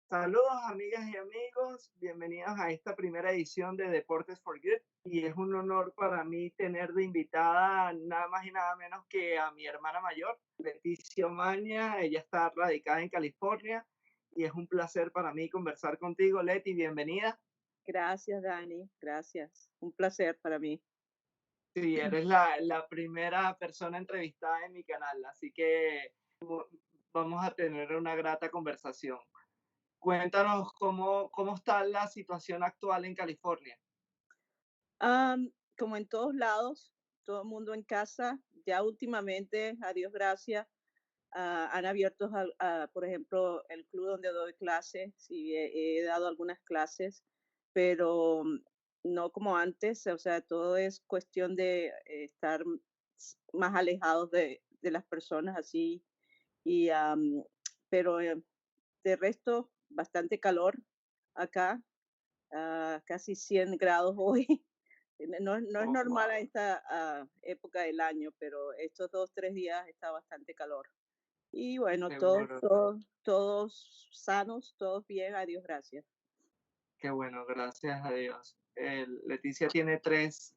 Saludos amigas y amigos, bienvenidos a esta primera edición de Deportes for Good y es un honor para mí tener de invitada nada más y nada menos que a mi hermana mayor, Leticia Omaña. Ella está radicada en California y es un placer para mí conversar contigo, Leti, bienvenida. Gracias, Dani. Gracias. Un placer para mí. Sí, eres la primera persona entrevistada en mi canal, así que vamos a tener una grata conversación. Cuéntanos cómo está la situación actual en California. Como en todos lados, todo el mundo en casa, ya últimamente, a Dios gracias, han abierto, por ejemplo, el club donde doy clases, y he dado algunas clases, pero no como antes, o sea, todo es cuestión de estar más alejados de las personas así, y, pero de resto, bastante calor acá, casi 100 grados hoy. No es Oh, normal a wow, esta época del año, pero estos 2, 3 días está bastante calor. Y bueno, seguro. todos sanos, todos bien, a Dios gracias. Qué bueno, gracias a Dios. Leticia tiene tres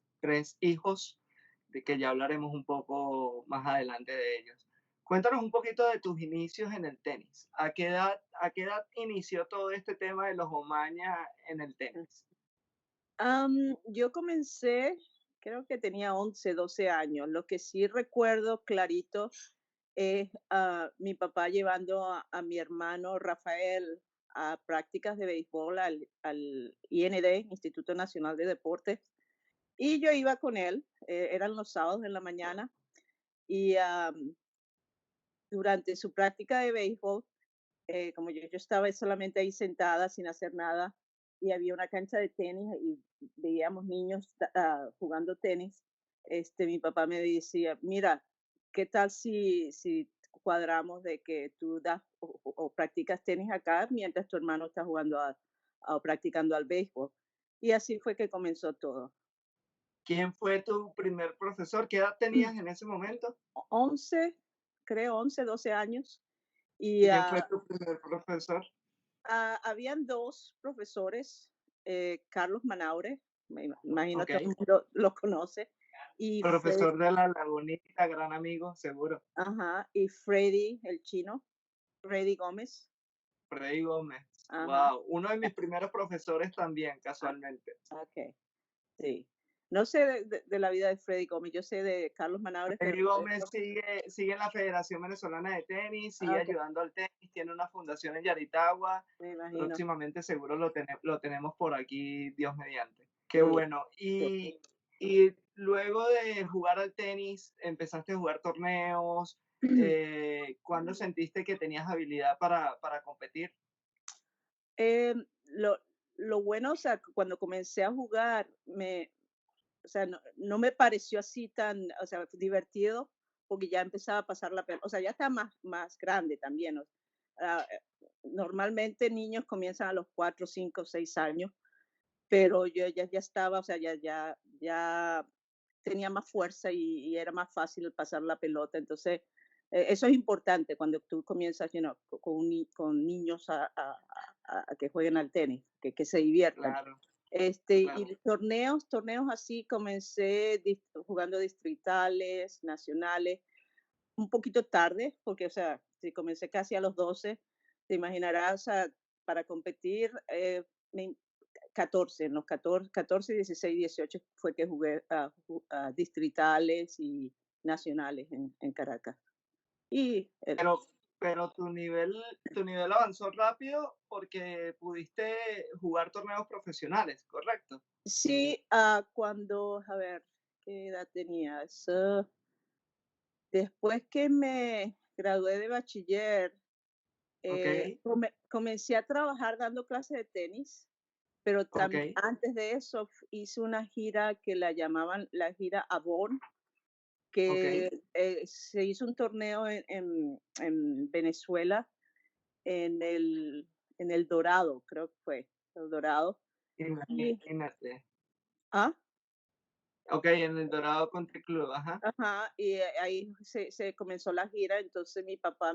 hijos, de que ya hablaremos un poco más adelante de ellos. Cuéntanos un poquito de tus inicios en el tenis. ¿A qué edad inició todo este tema de los Omaña en el tenis? Yo comencé, creo que tenía 11, 12 años. Lo que sí recuerdo clarito es mi papá llevando a mi hermano Rafael a prácticas de béisbol al IND, Instituto Nacional de Deportes, y yo iba con él, eran los sábados en la mañana, y durante su práctica de béisbol, como yo estaba solamente ahí sentada sin hacer nada, y había una cancha de tenis y veíamos niños jugando tenis, mi papá me decía, mira, ¿qué tal si cuadramos de que tú das o practicas tenis acá mientras tu hermano está jugando o practicando al béisbol? Y así fue que comenzó todo. ¿Quién fue tu primer profesor? ¿Qué edad tenías en ese momento? 11, creo 11, 12 años. Y ¿Quién fue tu primer profesor? habían 2 profesores, Carlos Manaure, imagino Ok. todo el mundo lo conoce, y Profesor de la Lagunita, gran amigo, seguro. Y Freddy, el chino, Freddy Gómez. Freddy Gómez. Ajá, Wow, uno de mis primeros profesores también, ah, casualmente. okey, sí. No sé de la vida de Freddy Gómez, yo sé de Carlos Manaure, pero Freddy de Gómez eso sigue en la Federación Venezolana de Tenis, sigue okey, ayudando al tenis, tiene una fundación en Yaritagua. me imagino, Próximamente seguro lo tenemos por aquí, Dios mediante. Qué sí, bueno. sí. Y luego de jugar al tenis, empezaste a jugar torneos. ¿Cuándo sentiste que tenías habilidad para competir? Lo bueno, o sea, cuando comencé a jugar, o sea, no me pareció así tan, o sea, divertido, porque ya empezaba a pasar la pelota, o sea, ya está más grande también, normalmente niños comienzan a los 4, 5, 6 años, pero yo ya estaba, o sea, ya tenía más fuerza y era más fácil pasar la pelota. Entonces, eso es importante cuando tú comienzas, con niños a que jueguen al tenis, que se diviertan. Claro, Y claro. torneos así comencé jugando distritales, nacionales, un poquito tarde, porque, o sea, si comencé casi a los 12, te imaginarás, o sea, para competir, me 14, en los 14, 16, 18 fue que jugué a distritales y nacionales en Caracas. Y Pero, pero tu nivel avanzó rápido porque pudiste jugar torneos profesionales, ¿correcto? sí, cuando, a ver, ¿qué edad tenía? Eso, después que me gradué de bachiller, Ok, comencé a trabajar dando clases de tenis, pero ok, antes de eso hice una gira que la llamaban la gira Avon, ok. que se hizo un torneo en Venezuela, en el Dorado, creo que fue, el Dorado. Y, Imagínate. ah, Ok, en el Dorado Country Club, ajá. ajá, y ahí se comenzó la gira, entonces mi papá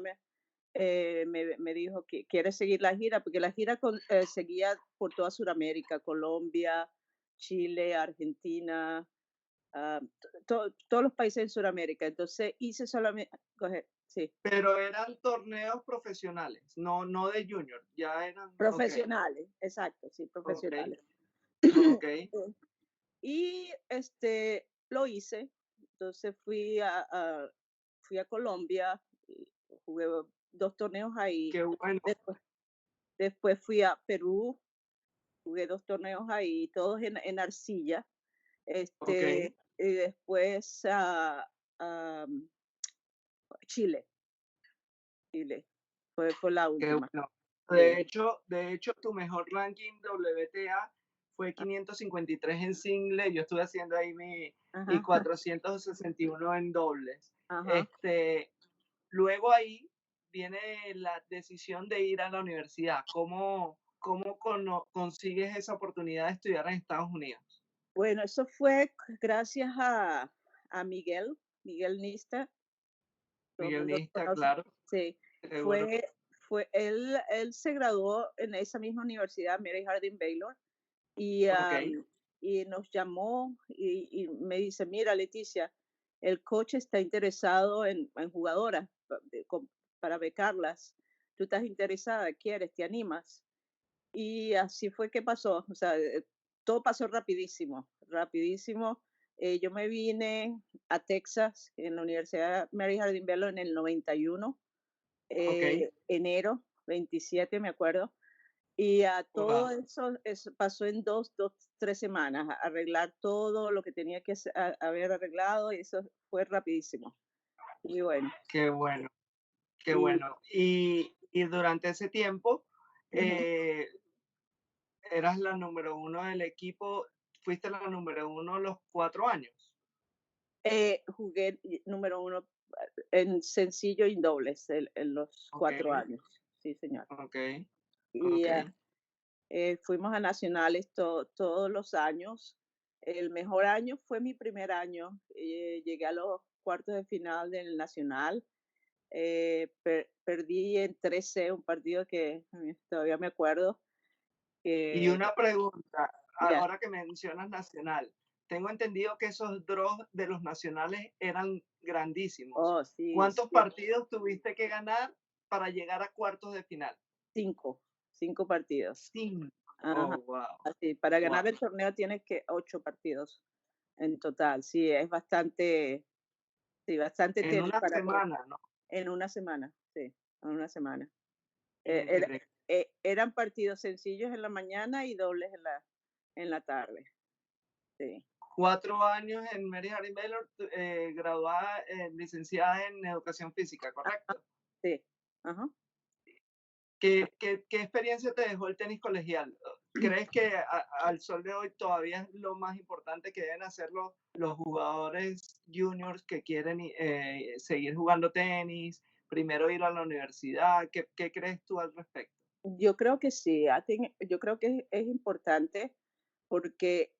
me dijo que quiere seguir la gira, porque la gira seguía por toda Sudamérica, Colombia, Chile, Argentina, todos los países en Sudamérica. Entonces hice solamente, sí, Pero eran torneos profesionales, no de junior, ya eran, ok, profesionales, exacto, sí, ok, profesionales. ok, Y lo hice. Entonces fui a Colombia, y jugué 2 torneos ahí. qué bueno, Después, después fui a Perú, jugué 2 torneos ahí, todos en arcilla. ok, Y después a Chile, Chile. Fue la qué última. bueno. Sí. De hecho, tu mejor ranking WTA fue 553 en single, yo estuve haciendo ahí y Ajá, 461 en dobles. ajá. Este, luego ahí viene la decisión de ir a la universidad. ¿Cómo consigues esa oportunidad de estudiar en Estados Unidos? Bueno, eso fue gracias a Miguel Nista, todo el Miguel mundo lo Nista, conoce. claro, Sí, seguro. él se graduó en esa misma universidad, Mary Harding Baylor, y, Ok, y nos llamó y me dice, mira, Leticia, el coach está interesado en jugadoras para becarlas. ¿Tú estás interesada? ¿Quieres? ¿Te animas? Y así fue que pasó, o sea, todo pasó rapidísimo, rapidísimo. Yo me vine a Texas, en la Universidad Mary Harding Bell en el 91, ok, enero 27, me acuerdo. Y a todo wow, eso pasó en 3 semanas, arreglar todo lo que tenía que haber arreglado, y eso fue rapidísimo. Y bueno, qué bueno, qué y bueno. Y durante ese tiempo, ujú. eh, eras la número uno del equipo, fuiste la número uno los 4 años. Jugué número uno en sencillo y dobles en los Ok, 4 años. Sí, señor. ok, Y ok, fuimos a nacionales todos los años. El mejor año fue mi primer año. Llegué a los cuartos de final del nacional. Perdí en 13 un partido que todavía me acuerdo. y Que, una pregunta, ya, ahora que mencionas nacional, tengo entendido que esos draws de los nacionales eran grandísimos. oh, sí, ¿Cuántos sí, partidos tuviste que ganar para llegar a cuartos de final? 5 partidos. 5. Ajá, Oh, wow, así, para ganar wow. el torneo tienes que 8 partidos en total. Sí, es bastante, sí, bastante En tenis una para semana, ¿no? en una semana, sí, en una semana. Eh, era- Increíble. eran partidos sencillos en la mañana y dobles en la tarde. Sí, 4 años en Mary Harry Baylor, graduada, licenciada en educación física, ajá, ¿correcto? sí, ajá. ¿Qué experiencia te dejó el tenis colegial? ¿Crees que al sol de hoy todavía es lo más importante que deben hacer los jugadores juniors que quieren seguir jugando tenis, primero ir a la universidad? ¿Qué crees tú al respecto? Yo creo que sí, yo creo que es importante porque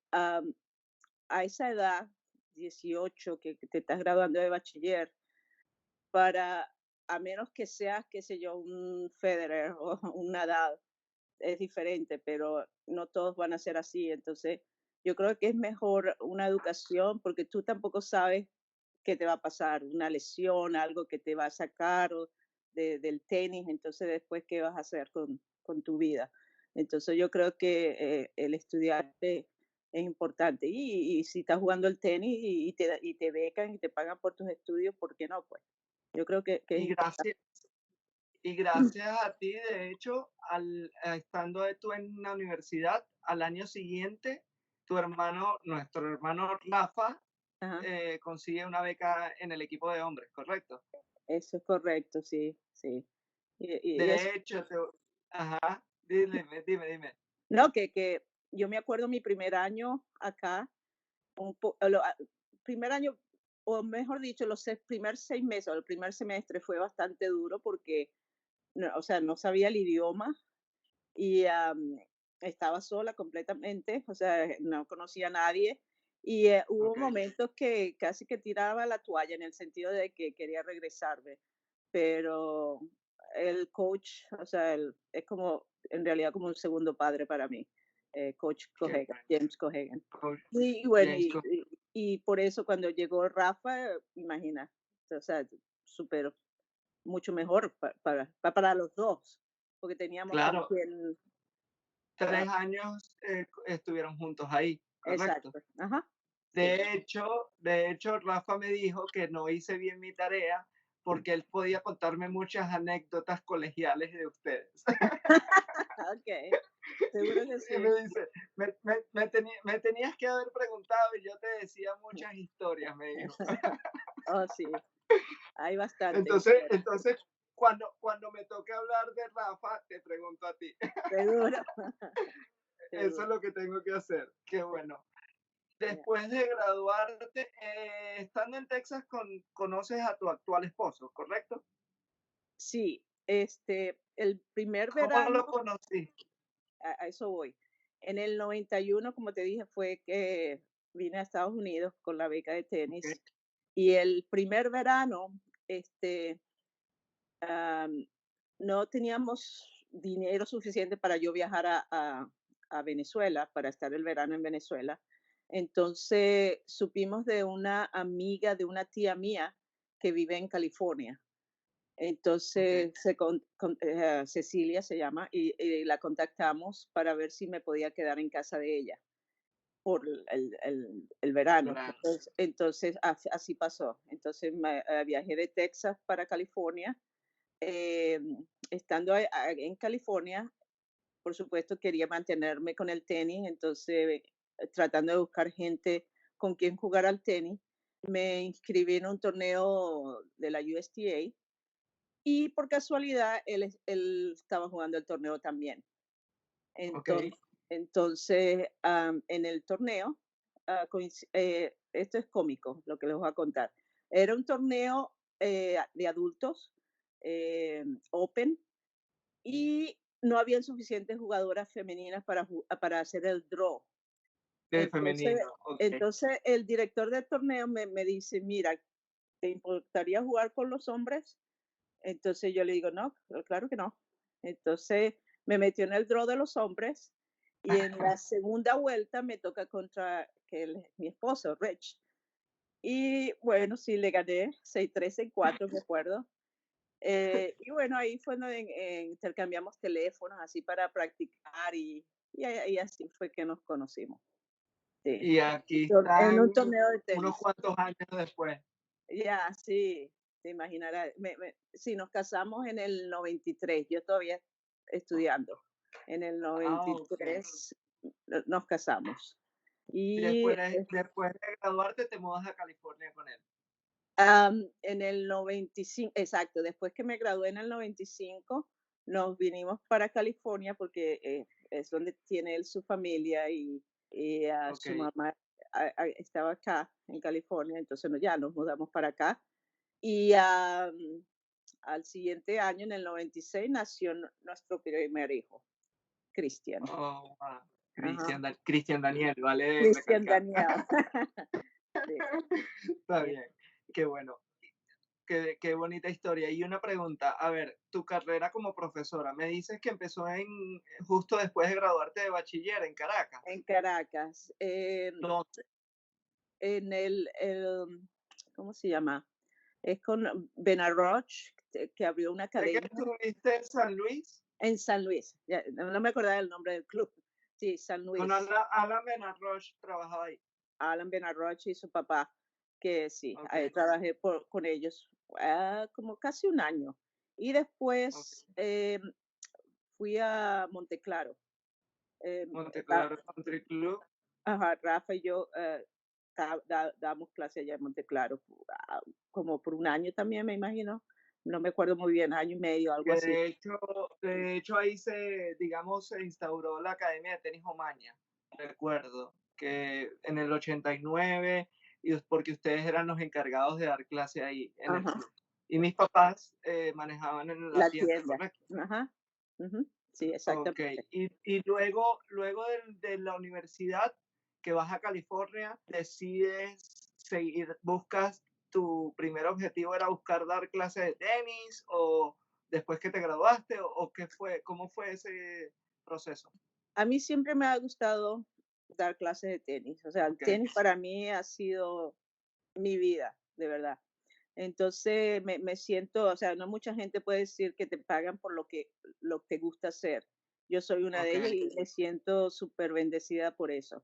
a esa edad, 18, que te estás graduando de bachiller, para, a menos que seas, qué sé yo, un Federer o un Nadal, es diferente, pero no todos van a ser así. Entonces, yo creo que es mejor una educación porque tú tampoco sabes qué te va a pasar, una lesión, algo que te va a sacar del tenis, entonces después, ¿qué vas a hacer con tu vida? Entonces, yo creo que el estudiante es importante. Y si estás jugando el tenis y te becan y te pagan por tus estudios, ¿por qué no? Pues yo creo que es Y importante. gracias, y gracias a ti, de hecho, estando tú en la universidad, al año siguiente, nuestro hermano Rafa, Ajá, consigue una beca en el equipo de hombres, ¿correcto? eso es correcto, sí, sí. Y eso, De hecho, ajá, dime. no, que yo me acuerdo mi primer año acá, primer año, o mejor dicho, primer 6 meses o el primer semestre fue bastante duro porque, no, o sea, no sabía el idioma y estaba sola completamente, o sea, no conocía a nadie. Y hubo Ok, momentos que casi que tiraba la toalla en el sentido de que quería regresarme, pero el coach, o sea, es como, en realidad como un segundo padre para mí, Coach Qué Cohegan, bueno. James Cohegan. Coach Y bueno, James Co- y por eso cuando llegó Rafa, imagina, o sea, súper, mucho mejor para los dos, porque teníamos con Claro, quien, ah, 3 años estuvieron juntos ahí, correcto. exacto, ajá, sí. De hecho, Rafa me dijo que no hice bien mi tarea porque él podía contarme muchas anécdotas colegiales de ustedes. Ok, seguro que Y sí. me dice, me tenías que haber preguntado y yo te decía muchas historias, me dijo. Oh, sí, hay bastante Entonces, historia, entonces cuando me toque hablar de Rafa, te pregunto a ti. seguro, Eso es seguro. lo que tengo que hacer. Qué bueno. Ya. Después de graduarte, estando en Texas, conoces a tu actual esposo, ¿correcto? Sí, el primer ¿Cómo verano, lo conociste? a eso voy. En el 91, como te dije, fue que vine a Estados Unidos con la beca de Ok, tenis. Y el primer verano, este, am, no teníamos dinero suficiente para yo viajar a Venezuela, para estar el verano en Venezuela. Entonces supimos de una amiga de una tía mía que vive en California. ok, Entonces, Cecilia se llama, y la contactamos para ver si me podía quedar en casa de ella por el el verano. verano. Entonces así pasó. Entonces viajé de Texas para California. Estando en California, por supuesto, quería mantenerme con el tenis, entonces tratando de buscar gente con quien jugar al tenis, me inscribí en un torneo de la USTA y por casualidad él estaba jugando el torneo también. Ok, Entonces, en el torneo, esto es cómico, lo que les voy a contar. Era un torneo de adultos, open, y no habían suficientes jugadoras femeninas para hacer el draw. de Entonces, femenino, ok. entonces el director del torneo me dice, mira, ¿te importaría jugar con los hombres? Entonces yo le digo, no, claro que no. Entonces me metió en el draw de los hombres y en la segunda vuelta me toca contra que él es mi esposo, Rich. Y bueno, sí, le gané 6-3, 6-4, me acuerdo. Y bueno, ahí fue donde intercambiamos teléfonos así para practicar y así fue que nos conocimos. Sí. Y aquí En están un torneo de unos tenis. cuantos años después. Ya, sí, te imaginarás. Sí, nos casamos en el 93, yo todavía estudiando. En el Ok. 93 nos casamos. Y Y después de graduarte, te mudas a California con él. en el 95, exacto, después que me gradué en el 95, nos vinimos para California porque es donde tiene él su familia y Ok. su mamá estaba acá en California, entonces ya nos mudamos para acá. Y al siguiente año, en el 96, nació nuestro primer hijo, Cristian. Oh, wow. Ajá. Cristian Daniel, vale Cristian recalcar. Daniel. Sí, Está sí. bien. Qué bueno. Qué bonita historia. Y una pregunta, a ver, tu carrera como profesora, me dices que empezó justo después de graduarte de bachiller en Caracas. En Caracas. ¿Dónde? En ¿cómo se llama? Es con Benarroch, que abrió una Sé que academia estuviste en San Luis en San Luis. No me acordaba el nombre del club. Sí, San con Luis. Alan Benarroch, trabajaba ahí. Alan Benarroch y su papá, que sí, Ok, trabajé con ellos como casi un año. Y ok. después fui a Monteclaro. Monteclaro Country Club. Ajá, Rafa y yo damos clase allá en Monteclaro, como por un año también, me imagino. No me acuerdo muy bien, año y medio, algo Que así. de hecho ahí digamos, se instauró la Academia de Tenis Omaña. Recuerdo que en el 89, y es porque ustedes eran los encargados de dar clase ahí en el Ajá, club. Y mis papás manejaban en la la tienda, tienda. ¿correcto? Ajá, ujú, sí, Ok. exactamente. Y luego de la universidad, que vas a California, decides buscas tu primer objetivo era buscar dar clases de tenis después que te graduaste o qué fue, cómo fue ese proceso? A mí siempre me ha gustado dar clases de tenis. O sea, el Ok, tenis para mí ha sido mi vida, de verdad. Entonces me siento, o sea, no mucha gente puede decir que te pagan por lo que te gusta hacer. Yo soy una de ok, ellas y me siento súper bendecida por eso.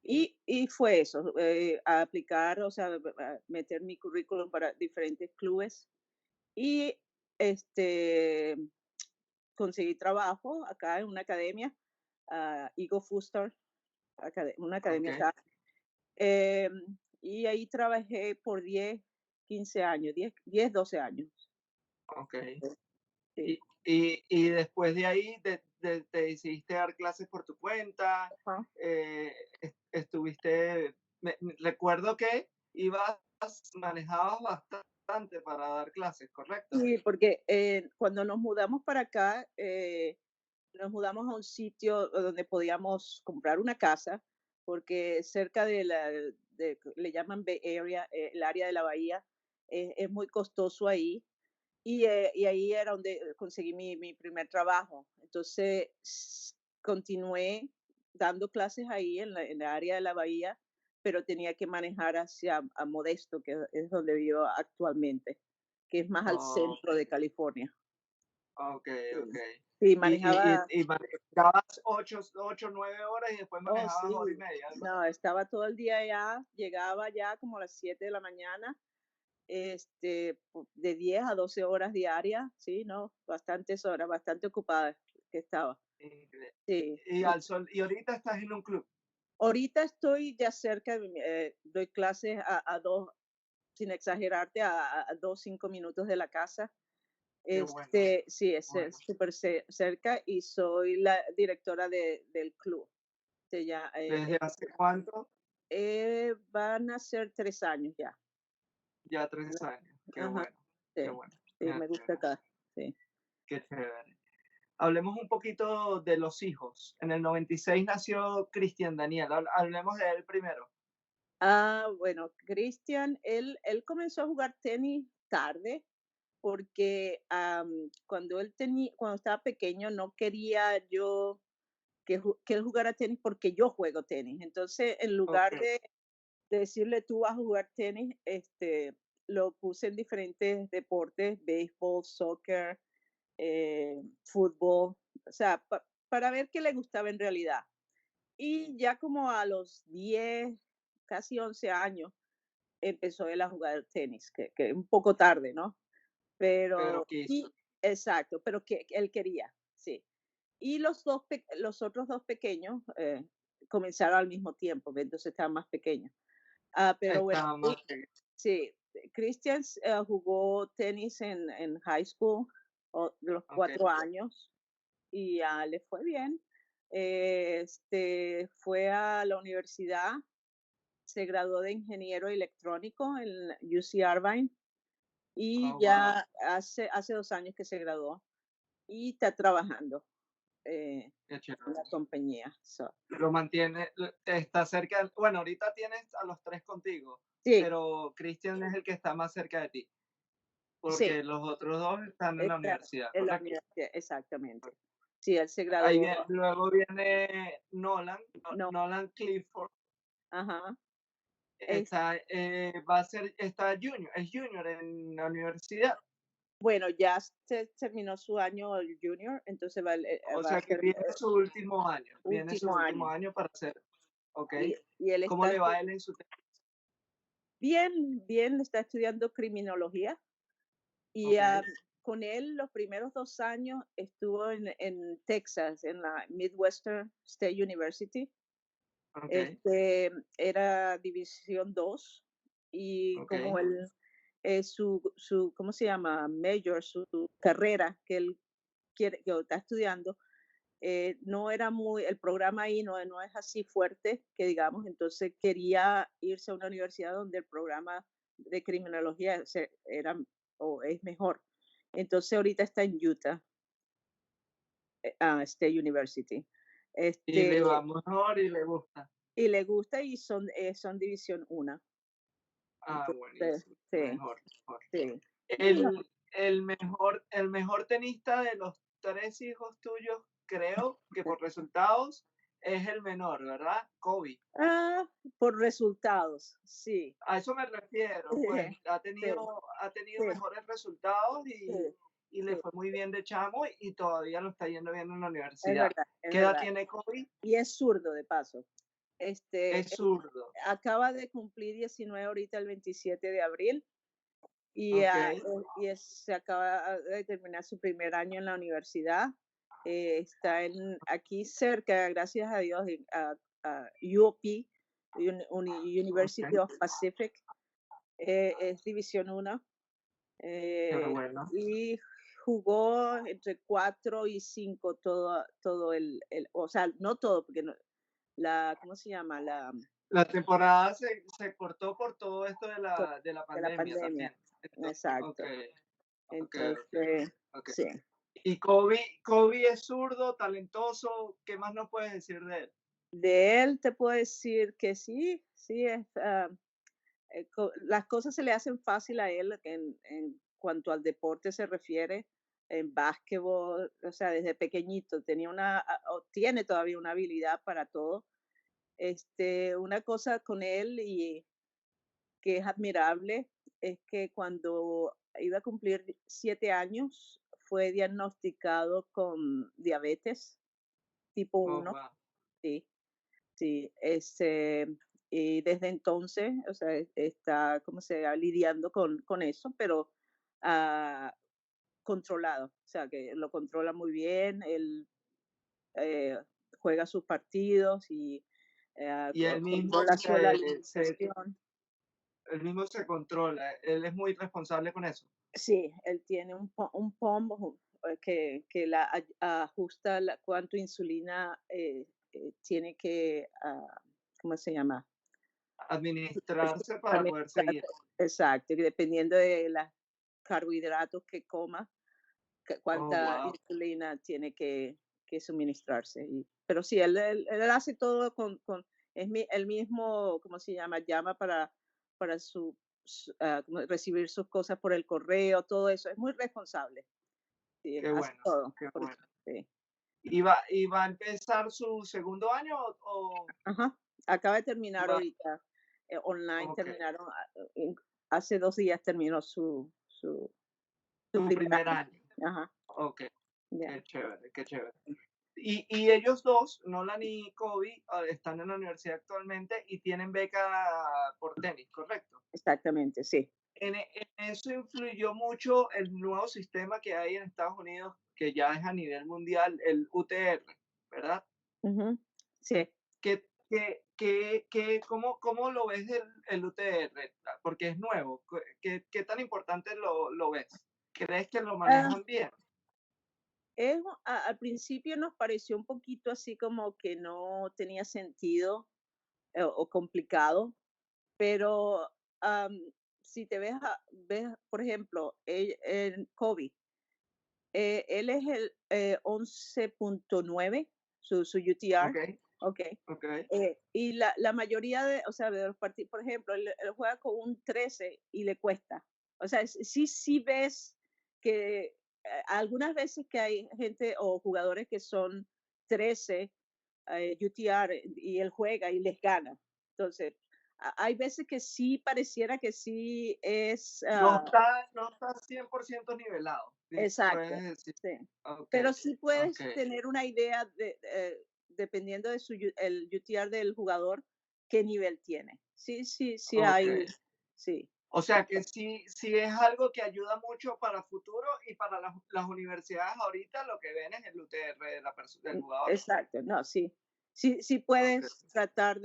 Y fue eso, a aplicar, o sea, a meter mi currículum para diferentes clubes y este, conseguí trabajo acá en una academia, Eagle Foster, una ok, academia acá. Em, y ahí trabajé por 10, 15 años, 12 años. ok. Sí. Y después de ahí te decidiste dar clases por tu cuenta, Ajá. estuviste, recuerdo que manejabas bastante para dar clases, ¿correcto? Sí, porque cuando nos mudamos para acá, nos mudamos a un sitio donde podíamos comprar una casa, porque cerca le llaman Bay Area, el área de la bahía, es muy costoso ahí. Y ahí era donde conseguí mi primer trabajo. Entonces, continué dando clases ahí en la área de la bahía, pero tenía que manejar hacia a Modesto, que es donde vivo actualmente, que es más al Oh, centro de California. ok, ok. Sí, sí, manejaba. Y manejabas 8 9 horas y después Oh, manejabas hora y sí. media, algo así. No, estaba todo el día allá, llegaba ya como a las 7 de la mañana, de 10 a 12 horas diarias, sí, no, bastantes horas, bastante ocupada que estaba. Increíble. Sí, Y sí. al sol, y ahorita estás en un club. Ahorita estoy ya cerca, doy clases a 2, sin exagerarte, a 2, 5 minutos de la casa. Qué bueno, Sí, es bueno. súper cerca y soy la directora del club. Ya, ¿Desde hace cuánto? van a ser 3 años ya. Ya 3 años. Qué Ajá, bueno, qué sí, bueno. sí, Me me gusta alegra, acá, sí. qué chévere. Hablemos un poquito de los hijos. En el 96 nació Cristian Daniel. Hablemos de él primero. Bueno, Cristian, él comenzó a jugar tenis tarde porque cuando estaba pequeño no quería yo que él jugara tenis porque yo juego tenis. Entonces, en Ok, lugar de decirle tú vas a jugar tenis, lo puse en diferentes deportes, béisbol, soccer, fútbol, o sea, para ver qué le gustaba en realidad. Y ya como a los 10, casi 11 años, empezó él a jugar tenis, que un poco tarde, ¿no? pero Pero quiso. sí, exacto, pero que él quería, sí. Y los otros 2 pequeños, comenzaron al mismo tiempo, que entonces estaban más pequeños. Pero bueno, Estaba más que. sí, Christian, jugó tenis en high school, de los Ok, 4 años, y le fue bien. Fue a la universidad, se graduó de ingeniero electrónico en UC Irvine, y oh, wow, ya hace 2 años que se graduó, y está trabajando, qué en la chévere. compañía. Lo mantiene, está cerca. Bueno, ahorita tienes a los tres contigo, Sí, pero Cristian es el que está más cerca de ti, sí, porque los otros dos están en la está universidad, en la ¿correcto? universidad, exactamente. Sí, él se Ahí graduó. luego viene Nolan, No, Nolan Clifford, ajá. Es, está, va a ser, está junior, es junior en la universidad, bueno, ya se terminó su año el junior, entonces o va a sea que ser viene su último último año. año para hacer, ¿ok? Y él ¿Cómo está le va a él en su bien, bien, está estudiando criminología y Ok, con él los primeros 2 años estuvo en Texas, en la Midwestern State University. ok, Este, Era División 2 y ok, como ¿cómo se llama? Major, su carrera que él que está estudiando, no era el programa ahí no es así fuerte, que digamos, entonces quería irse a una universidad donde el programa de criminología era o es mejor. Entonces ahorita está en Utah, State University. y le va Este, mejor y le gusta. y le gusta y son División 1. Ah, Entonces, buenísimo, sí, mejor, mejor. sí. Sí, Él, no. el mejor tenista de los tres hijos tuyos, creo que por resultados es el menor, ¿verdad? Kobe. Ah, por resultados, sí. A eso me refiero, pues ha Sí, tenido, ha tenido sí, mejores resultados sí, y le sí, fue muy bien de chamo y todavía lo está yendo bien en la es universidad. verdad, es ¿Qué edad verdad. tiene Kobe? Y es zurdo de paso. Este, Es zurdo. acaba de cumplir 19 ahorita el 27 de abril y, Ok, se acaba de terminar su primer año en la universidad. Está aquí cerca, gracias a Dios, a UOP, University ok, of Pacific, es División 1, qué eh, bueno. y jugó entre 4 y 5 todo o sea, no todo, porque ¿cómo se llama? La temporada se cortó por todo esto de Por la de la pandemia pandemia, también. Entonces, ok, exacto. ok, ok, Entonces, ok. sí. Y Kobe es zurdo, talentoso, ¿qué más nos puedes decir de él? De él te puedo decir que sí, sí, las cosas se le hacen fácil a él en cuanto al deporte se refiere, en básquetbol, o sea, desde pequeñito tenía o tiene todavía una habilidad para todo. Una cosa con él y que es admirable es que cuando iba a cumplir 7 años fue diagnosticado con diabetes tipo Oh, 1, wow. sí, sí, y desde entonces, o sea, está, como se llama, lidiando con eso, pero ah, controlado, o sea, que lo controla muy bien, él eh, juega sus partidos y Y él mismo controla su la alimentación. él mismo se controla, él es muy responsable con eso. Sí, él tiene un pombo que ajusta cuánto insulina tiene que, ¿cómo se llama? Administrarse para poder seguir. Administrarse. Exacto, y dependiendo de los carbohidratos que coma, Oh, cuánta wow. insulina tiene que suministrarse. Pero sí, él hace todo el mismo, ¿cómo se llama? Llama para como recibir sus cosas por el correo, todo eso. Es muy responsable. Sí, Qué hace bueno, todo. qué Porque, bueno. sí. ¿Y va a empezar su segundo año o Ajá. Acaba de terminar va? ahorita, online, Ok, terminaron, hace 2 días terminó su su primer primer año. año. Ajá, Ok, ya. qué chévere, qué chévere. Y ellos dos, Nolan y Kobe, están en la universidad actualmente y tienen beca por tenis, ¿correcto? Exactamente, sí. En eso influyó mucho el nuevo sistema que hay en Estados Unidos, que ya es a nivel mundial, el UTR, ¿verdad? Ujú, sí. ¿Cómo lo ves el UTR? Porque es nuevo. ¿Qué tan importante lo ves? ¿Crees que lo Ah, manejan bien? al principio nos pareció un poquito así como que no tenía sentido, o complicado, pero si te ves, por ejemplo, en Kobe, él es el 11.9, su UTR, Ok, ok. ok. Y la mayoría o sea, de los partidos, por ejemplo, él juega con un 13 y le cuesta. O sea, sí ves que algunas veces que hay gente o jugadores que son 13 UTR y él juega y les gana. Entonces, hay veces que sí pareciera que sí es No está 100% nivelado, exacto, puedes decir. sí. Ok, Pero sí ok. puedes tener una idea dependiendo de el UTR del jugador, qué nivel tiene. Sí, sí, sí Ok. hay, sí. O sea que sí es algo que ayuda mucho para futuro y para las universidades ahorita lo que ven es el UTR del jugador. Exacto, no, sí. Sí Ok, puedes tratar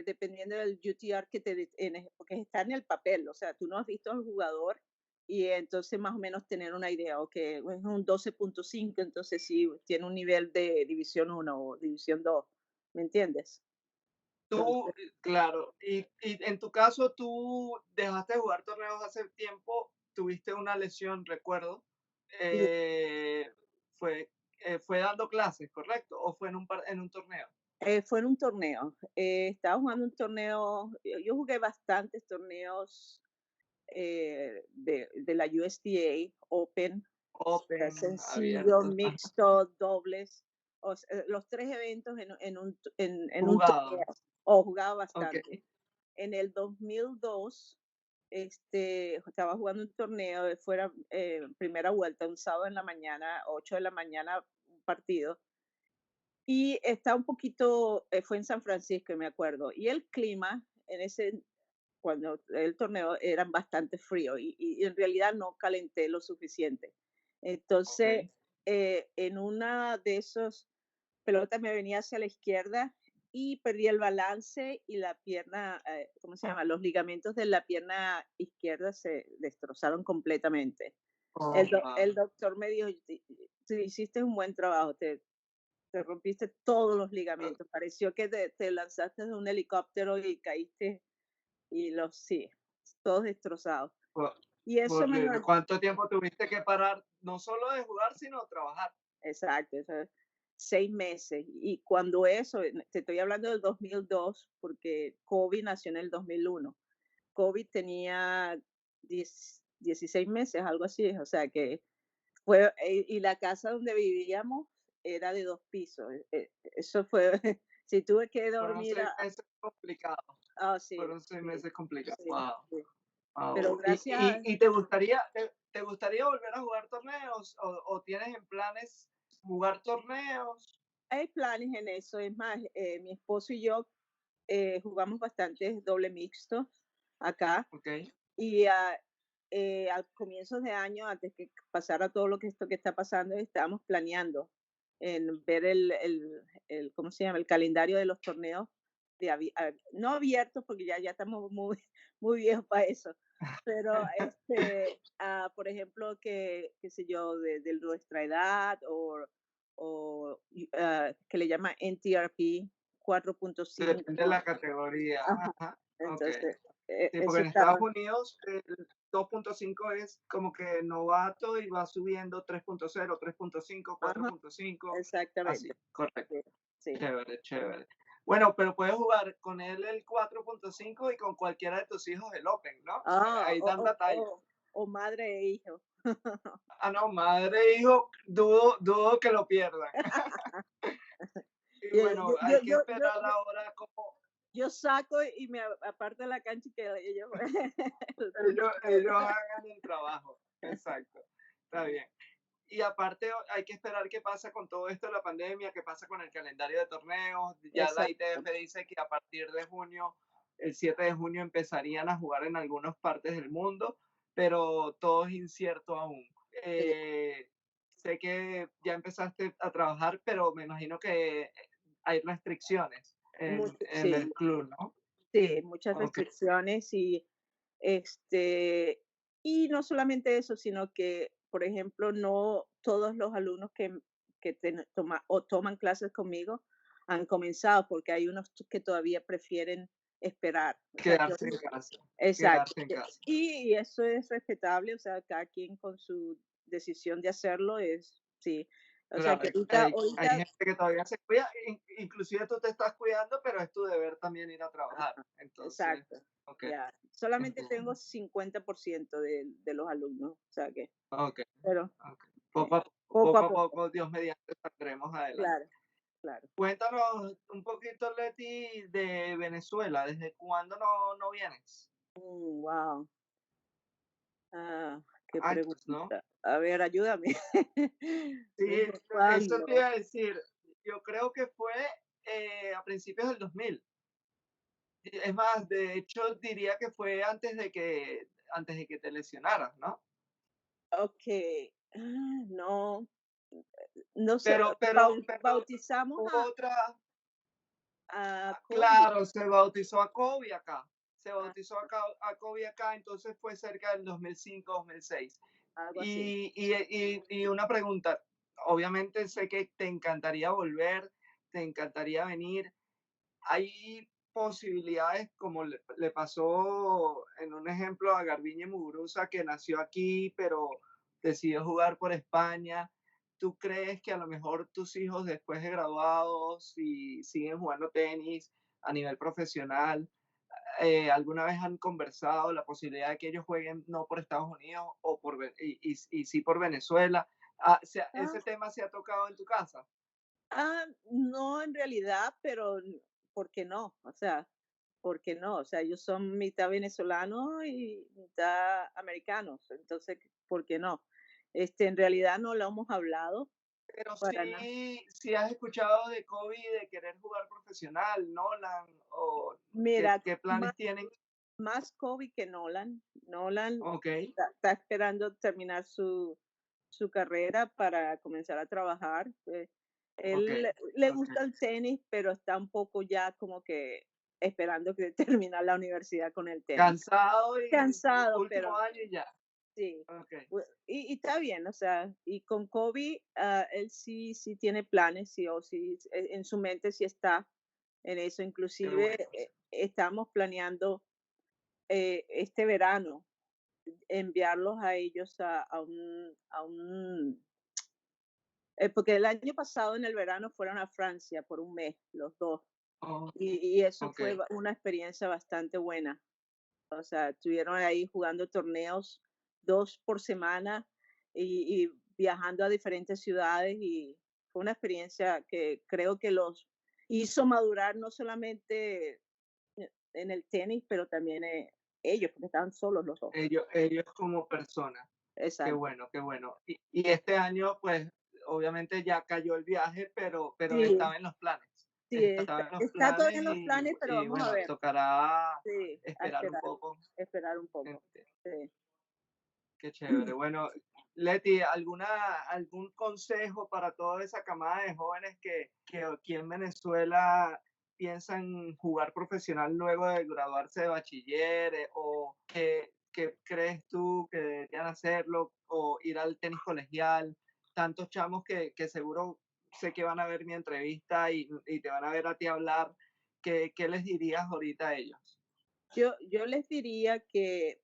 dependiendo del UTR porque está en el papel, o sea, tú no has visto al jugador y entonces más o menos tener una idea, ok, es un 12.5, entonces sí, tiene un nivel de división 1 o división 2, ¿me entiendes? tú, Entonces, claro, y en tu caso tú dejaste de jugar torneos hace tiempo, tuviste una lesión, recuerdo, y, eh, fue, fue dando clases, ¿correcto? ¿O fue en un torneo? fue en un torneo, estaba jugando un torneo, yo jugué bastantes torneos de la USDA Open, Open, sencillo, abiertos, mixto, dobles, los tres eventos en un jugado. torneo. O jugaba Ok. bastante. En el 2002, estaba jugando un torneo, fuera primera vuelta, un sábado en la mañana, 8 de la mañana, un partido. Y está un poquito, fue en San Francisco, me acuerdo. Y el clima en ese, cuando el torneo era bastante frío y en realidad no calenté lo suficiente. Ok. Entonces, en una de esos pelota me venía hacia la izquierda y perdí el balance y la pierna, ¿cómo se llama? Los ligamentos de la pierna izquierda se destrozaron completamente. Oh, El wow. doctor me dijo: Tú hiciste un buen trabajo, te rompiste todos los ligamentos. Pareció que te lanzaste de un helicóptero y caíste y sí, todos destrozados. Ho- Y eso me Horrible. lo, ¿Cuánto tiempo tuviste que parar, no solo de jugar, sino trabajar? exacto, eso es 6 meses. Y cuando eso, te estoy hablando del 2002, porque COVID nació en el 2001. COVID tenía 16 meses, algo así, o sea que fue, y la casa donde vivíamos era de 2 pisos. Eso fue, si tuve que Fueron dormir 6 meses complicados. sí, Fueron seis sí, meses complicados. sí, Wow. sí. Pero Wow. gracias ¿Y te gustaría volver a jugar torneos o tienes en planes jugar torneos? hay planes en eso. Es más, mi esposo y yo jugamos bastante doble mixto acá. Ok. Y al comienzos de año, antes que pasara todo esto que está pasando, estábamos planeando en ver ¿cómo se llama? El calendario de los torneos, no abiertos, porque ya estamos muy, muy viejos para eso, pero por ejemplo, qué sé yo, de nuestra edad que le llama NTRP 4.5. Depende de la categoría. Ajá. Ajá. Ok. Entonces, Sí, porque eso en Estados estaba. Unidos el 2.5 es como que novato y va subiendo 3.0, 3.5, Ajá, 4.5, exactamente. así, correcto. Sí, sí. Chévere, chévere. Bueno, pero puedes jugar con él el 4.5 y con cualquiera de tus hijos el Open, ¿no? Ah, Hay tanta talla. o madre e hijo. Ah, no, madre e hijo, dudo que lo pierdan. Y Yo, bueno, yo, hay que yo, yo, esperar yo, ahora como yo saco y me aparto de la cancha y que ellos el punto ellos hagan el trabajo. Exacto. Está bien. Y aparte hay que esperar qué pasa con todo esto de la pandemia, qué pasa con el calendario de torneos. Ya la Exacto. ITF dice que a partir de junio, el 7 de junio, empezarían a jugar en algunas partes del mundo, pero todo es incierto aún. Sí, Sé que ya empezaste a trabajar, pero me imagino que hay restricciones en sí, el club, ¿no? sí, muchas Ok, restricciones este, y no solamente eso, sino que, por ejemplo, no todos los alumnos que toman clases conmigo han comenzado, porque hay unos que todavía prefieren esperar. O sea, quedarse en casa, exacto. quedarse en casa. Y eso es respetable, o sea, cada quien con su decisión de hacerlo sí. O sea, Claro, que hay ahorita, gente que todavía se cuida, inclusive tú te estás cuidando, pero es tu deber también ir a trabajar. Entonces, exacto, ok, ya. Solamente tengo entiendo. 50% de los alumnos, o sea que, Ok, pero ok. eh, poco Poco a a poco, poco, Dios mediante, saldremos adelante. claro, claro. Cuéntanos un poquito, Leti, de Venezuela. ¿Desde cuándo no vienes? Wow. Qué Años, ¿no? pregunta. A ver, ayúdame. Sí, ¿Desde eso te cuándo? iba a decir. Yo creo que fue a principios del 2000. Es más, de hecho, diría que fue antes de que te lesionaras, ¿no? Okey. No, no sé, Pero bautizamos hubo otra. a Kobe, Claro, se bautizó a Kobe acá. Se ah, bautizó a Kobe acá, entonces fue cerca del 2005, 2006. algo así. Y una pregunta, obviamente sé que te encantaría volver, te encantaría venir. Hay posibilidades, como le pasó en un ejemplo a Garbiñe Muguruza, que nació aquí, pero decidió jugar por España. ¿Tú crees que a lo mejor tus hijos después de graduados, si siguen jugando tenis a nivel profesional, ¿Alguna vez han conversado la posibilidad de que ellos jueguen no por Estados Unidos y sí por Venezuela? Ah, ¿Ese tema se ha tocado en tu casa? no en realidad, pero ¿por qué no? O sea, ¿por qué no? O sea, ellos son mitad venezolanos y mitad americanos, entonces, ¿por qué no? En realidad no lo hemos hablado Pero para nada. sí has escuchado de Kobe de querer jugar profesional, Nolan, o Mira, qué más, planes tienen. más Kobe que Nolan. Nolan Ok, está esperando terminar su carrera para comenzar a trabajar. ok, Él le ok. gusta el tenis, pero está un poco ya como que esperando que terminar la universidad con el tenis. Cansado y Cansado, último pero año y ya. sí. Ok, Y está bien, o sea, y con Kobe, él sí tiene planes, sí o sí, en su mente sí está en eso. qué Inclusive, bueno. estamos planeando, este verano enviarlos a ellos porque el año pasado en el verano fueron a Francia por un mes, los dos, Oh, y eso ok, fue una experiencia bastante buena. O sea, estuvieron ahí jugando torneos 2 por semana y viajando a diferentes ciudades, y fue una experiencia que creo que los hizo madurar no solamente en el tenis, pero también, ellos, porque estaban solos los 2. ellos como personas. Qué Exacto. bueno, qué bueno. Y este año, pues, obviamente ya cayó el viaje, pero Sí, estaba en los planes. sí, Estaba en los está planes todavía en los planes, pero y vamos a bueno, ver. tocará Sí, a esperar un esperar, poco. esperar un poco. Este, Sí. qué chévere. Bueno, Leti, ¿algún consejo para toda esa camada de jóvenes que aquí en Venezuela piensan jugar profesional luego de graduarse de bachiller? ¿O qué crees tú que deberían hacerlo? ¿O ir al tenis colegial? Tantos chamos que seguro sé que van a ver mi entrevista y te van a ver a ti hablar. ¿Qué les dirías ahorita a ellos? Yo les diría que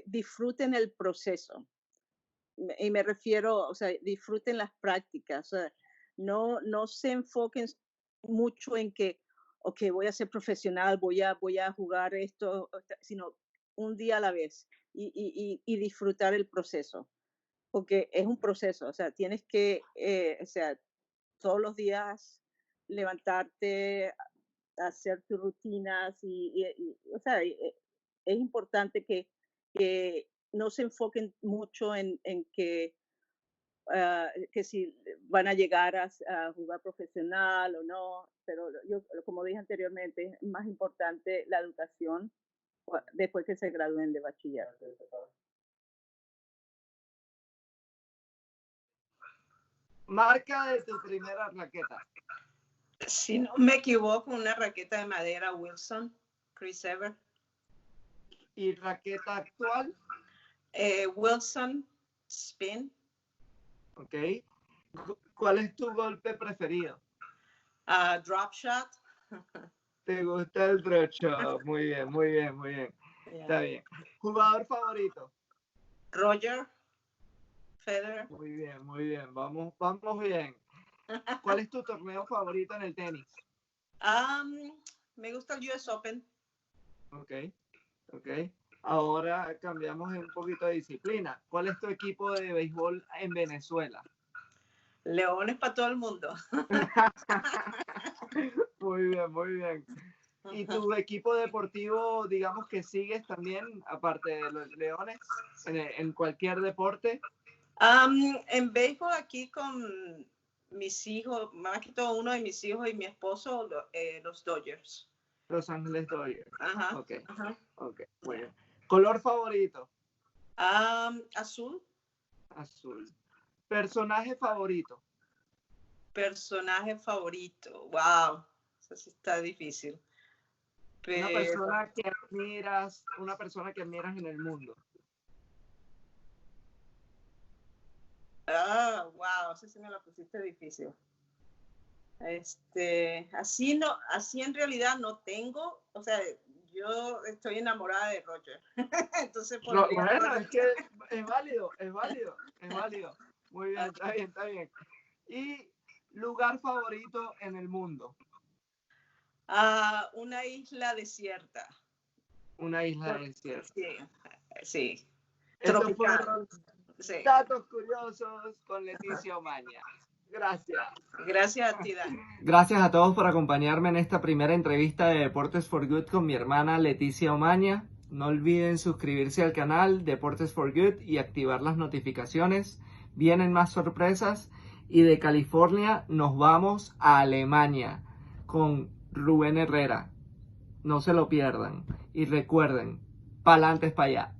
disfruten el proceso. Y me refiero, o sea, disfruten las prácticas. O sea, no se enfoquen mucho en que, ok, voy a ser profesional, voy a jugar esto, sino un día a la vez, y disfrutar el proceso, porque es un proceso. O sea, tienes que, o sea, todos los días levantarte, hacer tus rutinas, o sea, es importante que no se enfoquen mucho en que si van a llegar a jugar profesional o no, pero yo, como dije anteriormente, es más importante la educación después que se gradúen de bachillerato. Marca de tu primera raqueta Si no me equivoco, una raqueta de madera Wilson, Chris Ever. y raqueta actual. Wilson Spin. ¿Ok? ¿Cuál es tu golpe preferido? Drop shot. ¿Te gusta el trocho? Muy bien, muy bien, muy bien. Yeah. Está bien. ¿Jugador favorito? Roger Federer. Muy bien, muy bien. Vamos bien. ¿Cuál es tu torneo favorito en el tenis? Me gusta el US Open. Ok, ok. Ahora cambiamos un poquito de disciplina. ¿Cuál es tu equipo de béisbol en Venezuela? Leones para todo el mundo. Muy bien, muy bien. ¿Y tu equipo deportivo, digamos que sigues también, aparte de los Leones, en cualquier deporte? En béisbol aquí con mis hijos, más que todo uno de mis hijos y mi esposo, los Dodgers. Los Ángeles Dodgers. Ajá, Ok, ajá. ok, muy Yeah. bien. ¿Color favorito? Azul. Azul. ¿Personaje favorito? Personaje favorito. Wow, eso sí está difícil. Pero, Una persona que admiras en el mundo. wow, eso sí me lo pusiste difícil. Así en realidad no tengo, o sea, yo estoy enamorada de Roger. Entonces pondría a Bueno, Roger. es que es válido, es válido, es válido. Muy bien, está bien, está bien. ¿Y lugar favorito en el mundo? a una isla desierta. Una isla desierta. Sí, sí. Estos Tropical. fueron Sí. datos curiosos con Leticia Omaña. Gracias. Gracias a ti, Dan. Gracias a todos por acompañarme en esta primera entrevista de Deportes for Good con mi hermana Leticia Omaña. No olviden suscribirse al canal Deportes for Good y activar las notificaciones. Vienen más sorpresas y de California nos vamos a Alemania con Rubén Herrera. No se lo pierdan y recuerden, pa'lante es para allá.